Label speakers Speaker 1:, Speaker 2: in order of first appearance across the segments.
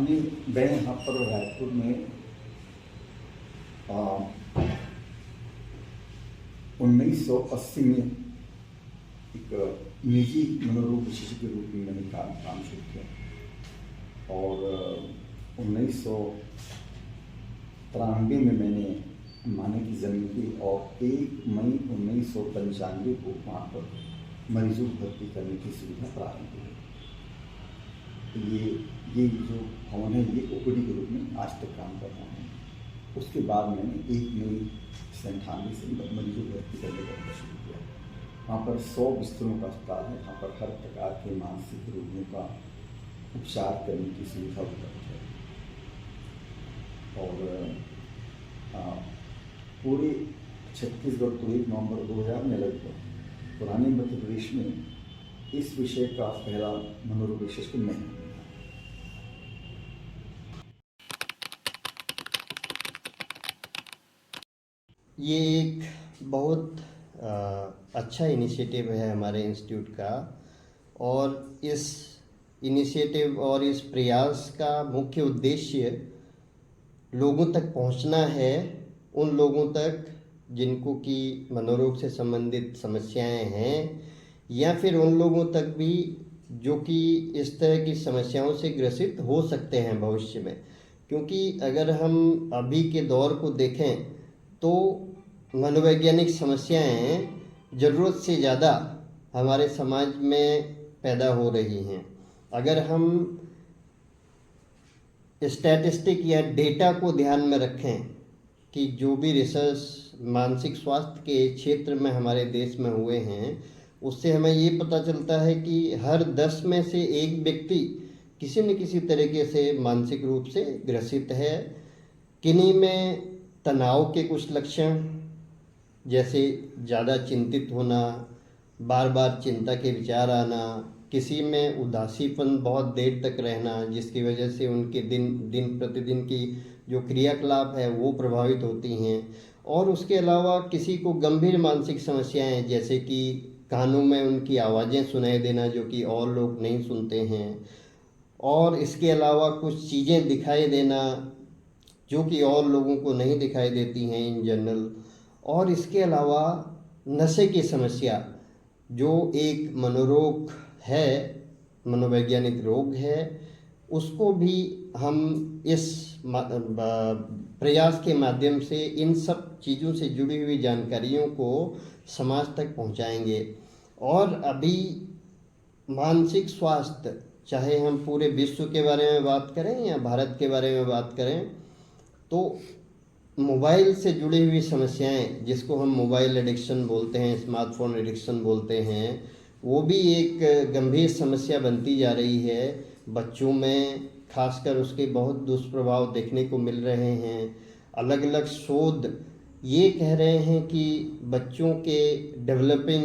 Speaker 1: हमने गए यहाँ पर रायपुर में 1980 में एक निजी मनोरोग विशेषज्ञ के रूप में मैंने काम शुरू किया और 1993 में मैंने माने की ज़मीन ली और 1 मई 1995 को वहाँ पर मरीजों को भर्ती करने की सुविधा प्रारंभ हुई। ये जो भवन है ये ओपीडी के रूप में आज तक काम कर रहा है। उसके बाद मैंने 1 मई 1998 से मरीजों को भर्ती करने का शुरू किया। वहाँ पर 100 बिस्तरों का अस्पताल है। वहाँ पर हर प्रकार के मानसिक रोगियों का उपचार करने की सुविधा उपलब्ध है और पूरे छत्तीसगढ़ को 1 नवंबर 2000 में लगभग पुराने मध्य प्रदेश में इस विषय का पहला मनोरोग विशेषज्ञ मैं हूँ।
Speaker 2: ये एक बहुत अच्छा इनिशिएटिव है हमारे इंस्टीट्यूट का और इस इनिशिएटिव और इस प्रयास का मुख्य उद्देश्य लोगों तक पहुंचना है, उन लोगों तक जिनको कि मनोरोग से संबंधित समस्याएं हैं या फिर उन लोगों तक भी जो कि इस तरह की समस्याओं से ग्रसित हो सकते हैं भविष्य में। क्योंकि अगर हम अभी के दौर को देखें तो मनोवैज्ञानिक समस्याएं ज़रूरत से ज़्यादा हमारे समाज में पैदा हो रही हैं। अगर हम स्टैटिस्टिक या डेटा को ध्यान में रखें कि जो भी रिसर्च मानसिक स्वास्थ्य के क्षेत्र में हमारे देश में हुए हैं, उससे हमें ये पता चलता है कि हर 10 में से 1 व्यक्ति किसी न किसी तरीके से मानसिक रूप से ग्रसित है। किन्हीं में तनाव के कुछ लक्षण जैसे ज़्यादा चिंतित होना, बार बार चिंता के विचार आना, किसी में उदासीपन बहुत देर तक रहना जिसकी वजह से उनके दिन प्रतिदिन की जो क्रियाकलाप है वो प्रभावित होती हैं। और उसके अलावा किसी को गंभीर मानसिक समस्याएं जैसे कि कानों में उनकी आवाज़ें सुनाई देना जो कि और लोग नहीं सुनते हैं, और इसके अलावा कुछ चीज़ें दिखाई देना जो कि और लोगों को नहीं दिखाई देती हैं इन जनरल, और इसके अलावा नशे की समस्या जो एक मनोरोग है, मनोवैज्ञानिक रोग है, उसको भी हम इस प्रयास के माध्यम से इन सब चीज़ों से जुड़ी हुई जानकारियों को समाज तक पहुंचाएंगे। और अभी मानसिक स्वास्थ्य, चाहे हम पूरे विश्व के बारे में बात करें या भारत के बारे में बात करें, तो मोबाइल से जुड़ी हुई समस्याएं जिसको हम मोबाइल एडिक्शन बोलते हैं, स्मार्टफोन एडिक्शन बोलते हैं, वो भी एक गंभीर समस्या बनती जा रही है। बच्चों में खासकर उसके बहुत दुष्प्रभाव देखने को मिल रहे हैं। अलग अलग शोध ये कह रहे हैं कि बच्चों के डेवलपिंग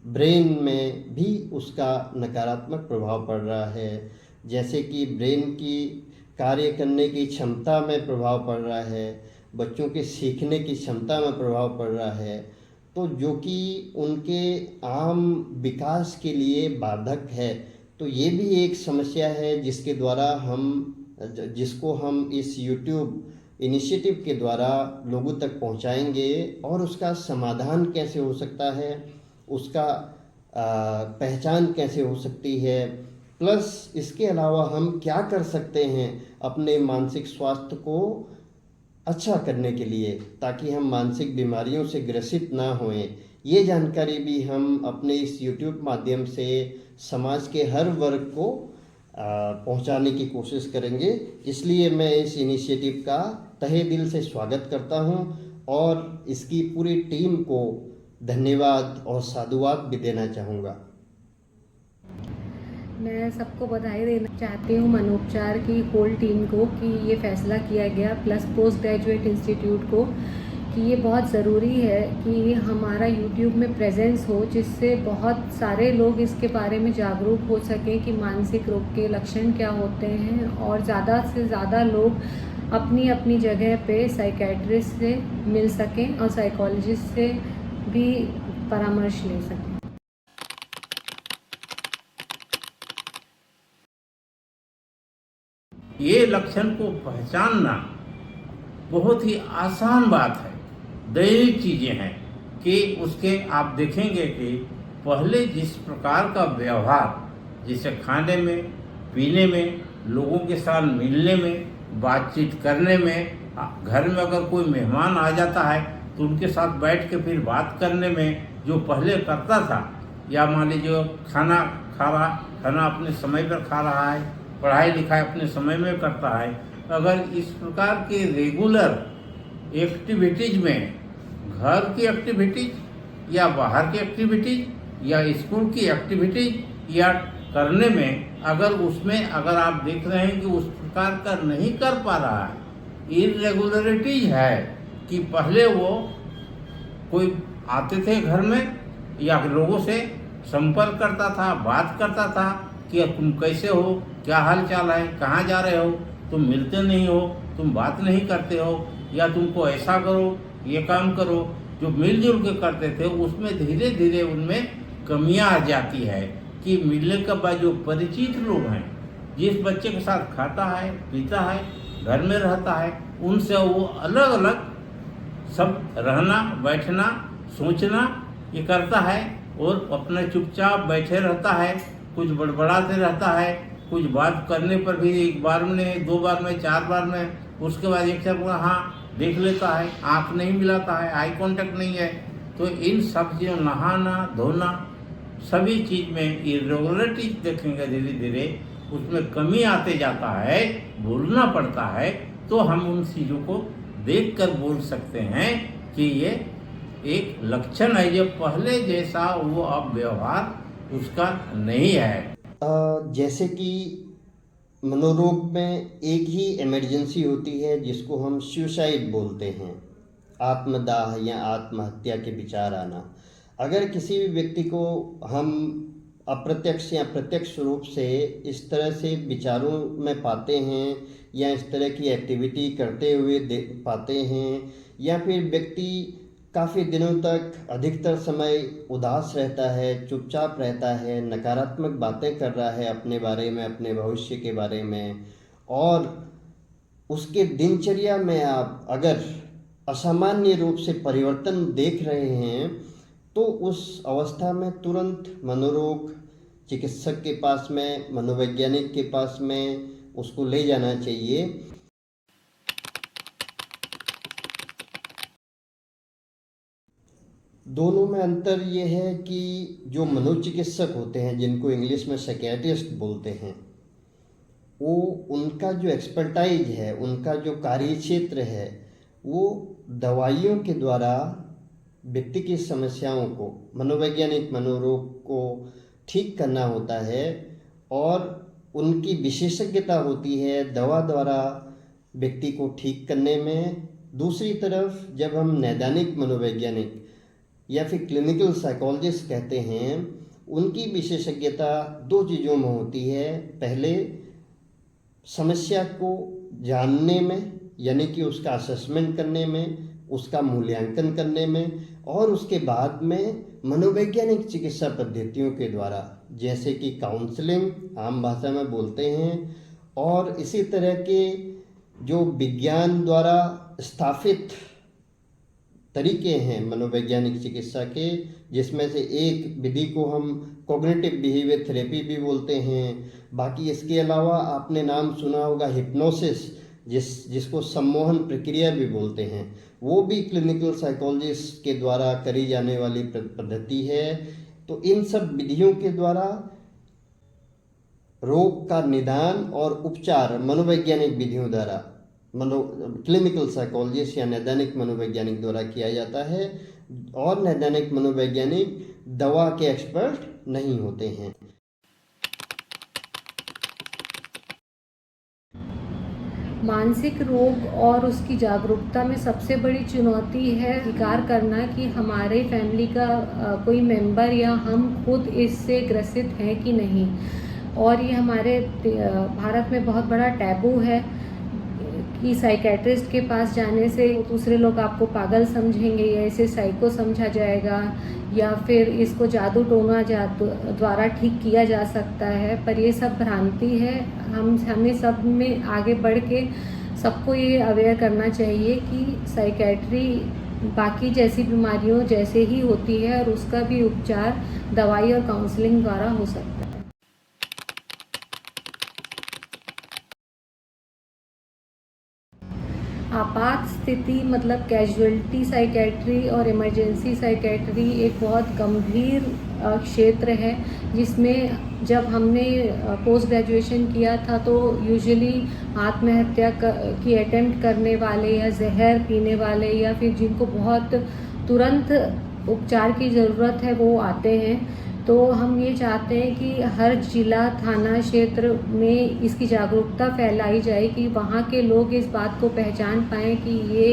Speaker 2: ब्रेन में भी उसका नकारात्मक प्रभाव पड़ रहा है, जैसे कि ब्रेन की कार्य करने की क्षमता में प्रभाव पड़ रहा है, बच्चों के सीखने की क्षमता में प्रभाव पड़ रहा है, तो जो कि उनके आम विकास के लिए बाधक है। तो ये भी एक समस्या है जिसको हम इस YouTube इनिशिएटिव के द्वारा लोगों तक पहुंचाएंगे और उसका समाधान कैसे हो सकता है, उसका पहचान कैसे हो सकती है, प्लस इसके अलावा हम क्या कर सकते हैं अपने मानसिक स्वास्थ्य को अच्छा करने के लिए ताकि हम मानसिक बीमारियों से ग्रसित ना होएं। ये जानकारी भी हम अपने इस YouTube माध्यम से समाज के हर वर्ग को पहुंचाने की कोशिश करेंगे। इसलिए मैं इस इनिशिएटिव का तहे दिल से स्वागत करता हूं और इसकी पूरी टीम को धन्यवाद और साधुवाद भी देना चाहूँगा।
Speaker 3: मैं सबको बधाई देना चाहती हूँ मनोपचार की होल टीम को कि ये फैसला किया गया, प्लस पोस्ट ग्रेजुएट इंस्टीट्यूट को, कि ये बहुत ज़रूरी है कि हमारा YouTube में प्रेजेंस हो, जिससे बहुत सारे लोग इसके बारे में जागरूक हो सकें कि मानसिक रोग के लक्षण क्या होते हैं और ज़्यादा से ज़्यादा लोग अपनी अपनी जगह पे साइकेट्रिस्ट से मिल सकें और साइकोलॉजिस्ट से भी परामर्श ले सकें।
Speaker 4: ये लक्षण को पहचानना बहुत ही आसान बात है, दैनिक चीज़ें हैं कि उसके आप देखेंगे कि पहले जिस प्रकार का व्यवहार, जैसे खाने में, पीने में, लोगों के साथ मिलने में, बातचीत करने में, घर में अगर कोई मेहमान आ जाता है तो उनके साथ बैठ के फिर बात करने में जो पहले करता था, या मान लीजिए खाना खा रहा, खाना अपने समय पर खा रहा है, पढ़ाई लिखाई अपने समय में करता है, अगर इस प्रकार के रेगुलर एक्टिविटीज में, घर की एक्टिविटीज या बाहर की एक्टिविटीज या स्कूल की एक्टिविटीज या करने में, अगर उसमें अगर आप देख रहे हैं कि उस प्रकार का नहीं कर पा रहा है, इरेगुलरिटीज है कि पहले वो कोई आते थे घर में या लोगों से संपर्क करता था, बात करता था कि तुम कैसे हो, क्या हाल चाल है, कहाँ जा रहे हो, तुम मिलते नहीं हो, तुम बात नहीं करते हो, या तुमको ऐसा करो, ये काम करो, जो मिलजुल के करते थे, उसमें धीरे धीरे उनमें कमियां आ जाती है कि मिलने के बाद जो परिचित लोग हैं, जिस बच्चे के साथ खाता है, पीता है, घर में रहता है, उनसे वो अलग अलग सब रहना, बैठना, सोचना ये करता है और अपना चुपचाप बैठे रहता है, कुछ बड़बड़ाते रहता है, कुछ बात करने पर भी एक बार में, दो बार में, चार बार में, उसके बाद एक सब हाँ देख लेता है, आंख नहीं मिलाता है, आई कांटेक्ट नहीं है। तो इन सब चीज़ों, नहाना धोना, सभी चीज़ में इरेगुलरिटी देखेंगे, धीरे धीरे उसमें कमी आते जाता है, बोलना पड़ता है, तो हम उन चीज़ों को देखकर बोल सकते हैं कि ये एक लक्षण है, जो पहले जैसा वो अब व्यवहार उसका नहीं है।
Speaker 2: जैसे कि मनोरोग में एक ही इमरजेंसी होती है जिसको हम सुसाइड बोलते हैं, आत्मदाह या आत्महत्या के विचार आना। अगर किसी भी व्यक्ति को हम अप्रत्यक्ष या प्रत्यक्ष रूप से इस तरह से विचारों में पाते हैं या इस तरह की एक्टिविटी करते हुए पाते हैं, या फिर व्यक्ति काफ़ी दिनों तक अधिकतर समय उदास रहता है, चुपचाप रहता है, नकारात्मक बातें कर रहा है अपने बारे में, अपने भविष्य के बारे में, और उसके दिनचर्या में आप अगर असामान्य रूप से परिवर्तन देख रहे हैं, तो उस अवस्था में तुरंत मनोरोग चिकित्सक के पास में, मनोवैज्ञानिक के पास में उसको ले जाना चाहिए। दोनों में अंतर ये है कि जो मनोचिकित्सक होते हैं, जिनको इंग्लिश में साइकियाट्रिस्ट बोलते हैं, वो उनका जो एक्सपर्टाइज है, उनका जो कार्य क्षेत्र है, वो दवाइयों के द्वारा व्यक्ति की समस्याओं को, मनोवैज्ञानिक मनोरोग को ठीक करना होता है, और उनकी विशेषज्ञता होती है दवा द्वारा व्यक्ति को ठीक करने में। दूसरी तरफ जब हम नैदानिक मनोवैज्ञानिक या फिर क्लिनिकल साइकोलॉजिस्ट कहते हैं, उनकी विशेषज्ञता दो चीज़ों में होती है। पहले समस्या को जानने में, यानी कि उसका असेसमेंट करने में, उसका मूल्यांकन करने में, और उसके बाद में मनोवैज्ञानिक चिकित्सा पद्धतियों के द्वारा, जैसे कि काउंसलिंग आम भाषा में बोलते हैं, और इसी तरह के जो विज्ञान द्वारा स्थापित तरीके हैं मनोवैज्ञानिक चिकित्सा के, जिसमें से एक विधि को हम कॉग्निटिव बिहेवियर थेरेपी भी बोलते हैं। बाकी इसके अलावा आपने नाम सुना होगा हिप्नोसिस, जिसको सम्मोहन प्रक्रिया भी बोलते हैं, वो भी क्लिनिकल साइकोलॉजिस्ट के द्वारा करी जाने वाली पद्धति है। तो इन सब विधियों के द्वारा रोग का निदान और उपचार मनोवैज्ञानिक विधियों द्वारा, क्लिनिकल साइकोलॉजिस्ट या नैदानिक मनोवैज्ञानिक द्वारा किया जाता है, और नैदानिक मनोवैज्ञानिक दवा के एक्सपर्ट नहीं होते हैं।
Speaker 3: मानसिक रोग और उसकी जागरूकता में सबसे बड़ी चुनौती है स्वीकार करना कि हमारे फैमिली का कोई मेंबर या हम खुद इससे ग्रसित हैं कि नहीं। और ये हमारे भारत में बहुत बड़ा टैबू है कि साइकेट्रिस्ट के पास जाने से दूसरे लोग आपको पागल समझेंगे या इसे साइको समझा जाएगा या फिर इसको जादू टोना द्वारा ठीक किया जा सकता है, पर ये सब भ्रांति है। हमें सब में आगे बढ़ के सबको ये अवेयर करना चाहिए कि साइकेट्री बाकी जैसी बीमारियों जैसे ही होती है और उसका भी उपचार दवाई और काउंसलिंग द्वारा हो सकता है। आपात स्थिति मतलब कैजुअलिटी साइकेट्री और इमरजेंसी साइकेट्री एक बहुत गंभीर क्षेत्र है, जिसमें जब हमने पोस्ट ग्रेजुएशन किया था तो यूजुअली आत्महत्या की अटेम्प्ट करने वाले या जहर पीने वाले या फिर जिनको बहुत तुरंत उपचार की ज़रूरत है वो आते हैं। तो हम ये चाहते हैं कि हर जिला थाना क्षेत्र में इसकी जागरूकता फैलाई जाए कि वहाँ के लोग इस बात को पहचान पाएँ कि ये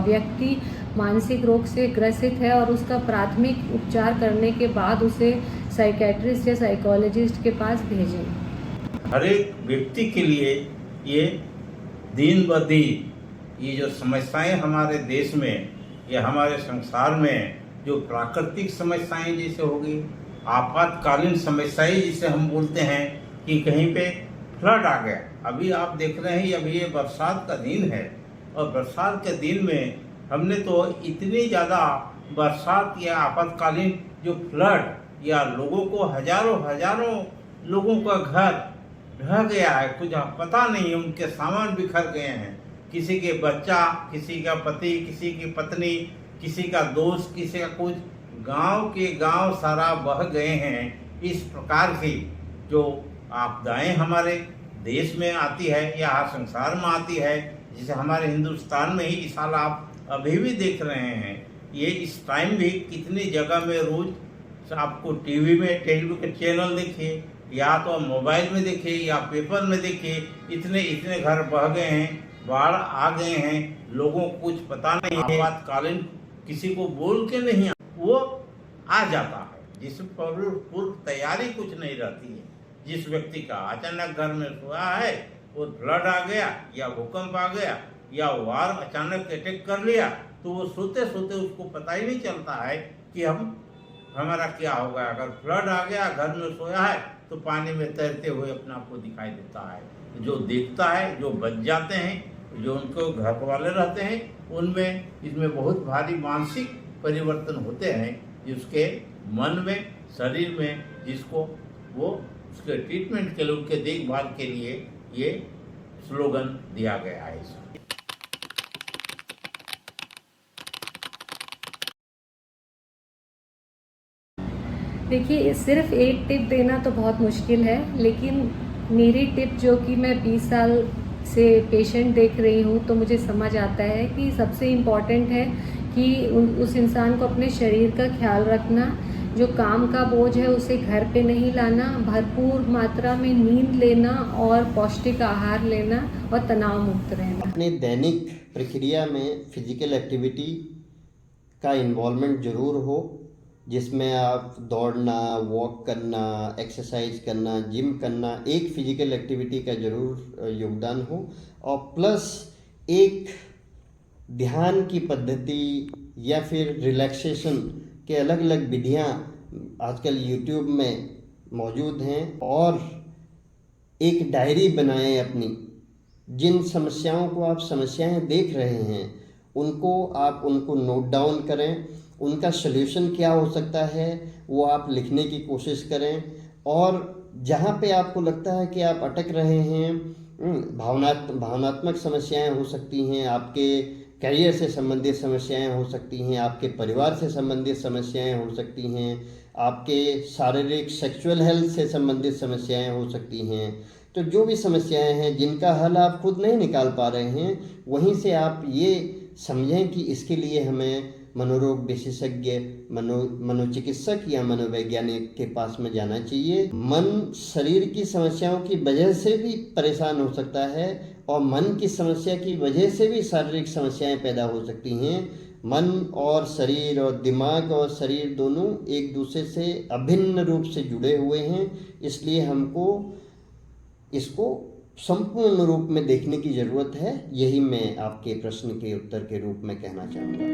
Speaker 3: व्यक्ति मानसिक रोग से ग्रसित है और उसका प्राथमिक उपचार करने के बाद उसे साइकेट्रिस्ट या साइकोलॉजिस्ट के पास भेजें।
Speaker 4: हर एक व्यक्ति के लिए ये दिन ब दिन ये जो समस्याएं हमारे देश में या हमारे संसार में जो प्राकृतिक समस्याएं जैसे हो गई, आपातकालीन समस्याएं जिसे हम बोलते हैं कि कहीं पे फ्लड आ गया। अभी आप देख रहे हैं अभी ये बरसात का दिन है और बरसात के दिन में हमने तो इतनी ज़्यादा बरसात या आपातकालीन जो फ्लड या लोगों को हजारों लोगों का घर ढह गया है, कुछ पता नहीं, उनके सामान बिखर गए हैं, किसी के बच्चा, किसी का पति, किसी की पत्नी, किसी का दोस्त, किसी का कुछ, गांव के गांव सारा बह गए हैं। इस प्रकार की जो आपदाएं हमारे देश में आती है या संसार में आती है, जिसे हमारे हिंदुस्तान में ही इस साल आप अभी भी देख रहे हैं, ये इस टाइम भी कितनी जगह में रोज आपको टीवी के चैनल देखिए या तो मोबाइल में देखिए या पेपर में देखिए, इतने घर बह गए हैं, बाढ़ आ गए हैं, लोगों को कुछ पता नहीं है, आपातकालीन किसी को बोल के नहीं वो आ जाता है, जिस पर पूर्व तैयारी कुछ नहीं रहती है। जिस व्यक्ति का अचानक घर में सोया है वो फ्लड आ गया या भूकंप आ गया या वार अचानक अटैक कर लिया, तो वो सोते सोते उसको पता ही नहीं चलता है कि हमारा क्या होगा। अगर फ्लड आ गया, घर में सोया है, तो पानी में तैरते हुए अपने आप को दिखाई देता है। जो देखता है, जो बच जाते हैं, जो उनको घर वाले रहते हैं, उनमें इसमें बहुत भारी मानसिक परिवर्तन होते हैं, जिसके मन में, शरीर में, जिसको वो उसके ट्रीटमेंट के लिए, उनके देखभाल के लिए ये स्लोगन दिया गया है। इसमें
Speaker 3: देखिए, सिर्फ एक टिप देना तो बहुत मुश्किल है, लेकिन मेरी टिप जो कि मैं 20 साल से पेशेंट देख रही हूँ, तो मुझे समझ आता है कि सबसे इम्पॉर्टेंट है कि उस इंसान को अपने शरीर का ख्याल रखना, जो काम का बोझ है उसे घर पे नहीं लाना, भरपूर मात्रा में नींद लेना और पौष्टिक आहार लेना और तनाव मुक्त रहना।
Speaker 2: अपने दैनिक प्रक्रिया में फिजिकल एक्टिविटी का इन्वॉल्वमेंट जरूर हो, जिसमें आप दौड़ना, वॉक करना, एक्सरसाइज करना, जिम करना, एक फिजिकल एक्टिविटी का जरूर योगदान हो, और प्लस एक ध्यान की पद्धति या फिर रिलैक्सेशन के अलग अलग विधियाँ आजकल यूट्यूब में मौजूद हैं, और एक डायरी बनाएं अपनी। जिन समस्याओं को आप समस्याएं देख रहे हैं उनको नोट डाउन करें, उनका सल्यूशन क्या हो सकता है वो आप लिखने की कोशिश करें, और जहाँ पे आपको लगता है कि आप अटक रहे हैं, भावनात्मक समस्याएं हो सकती हैं, आपके करियर से संबंधित समस्याएं हो सकती हैं, आपके परिवार से संबंधित समस्याएं हो सकती हैं, आपके शारीरिक सेक्सुअल हेल्थ से संबंधित समस्याएं हो सकती हैं। तो जो भी समस्याएं हैं जिनका हल आप खुद नहीं निकाल पा रहे हैं, वहीं से आप ये समझें कि इसके लिए हमें मनोरोग विशेषज्ञ, मनोचिकित्सक या मनोवैज्ञानिक के पास में जाना चाहिए। मन शरीर की समस्याओं की वजह से भी परेशान हो सकता है और मन की समस्या की वजह से भी शारीरिक समस्याएं पैदा हो सकती हैं। मन और शरीर और दिमाग और शरीर दोनों एक दूसरे से अभिन्न रूप से जुड़े हुए हैं, इसलिए हमको इसको संपूर्ण रूप में देखने की ज़रूरत है, यही मैं आपके प्रश्न के उत्तर के रूप में कहना चाहूँगा।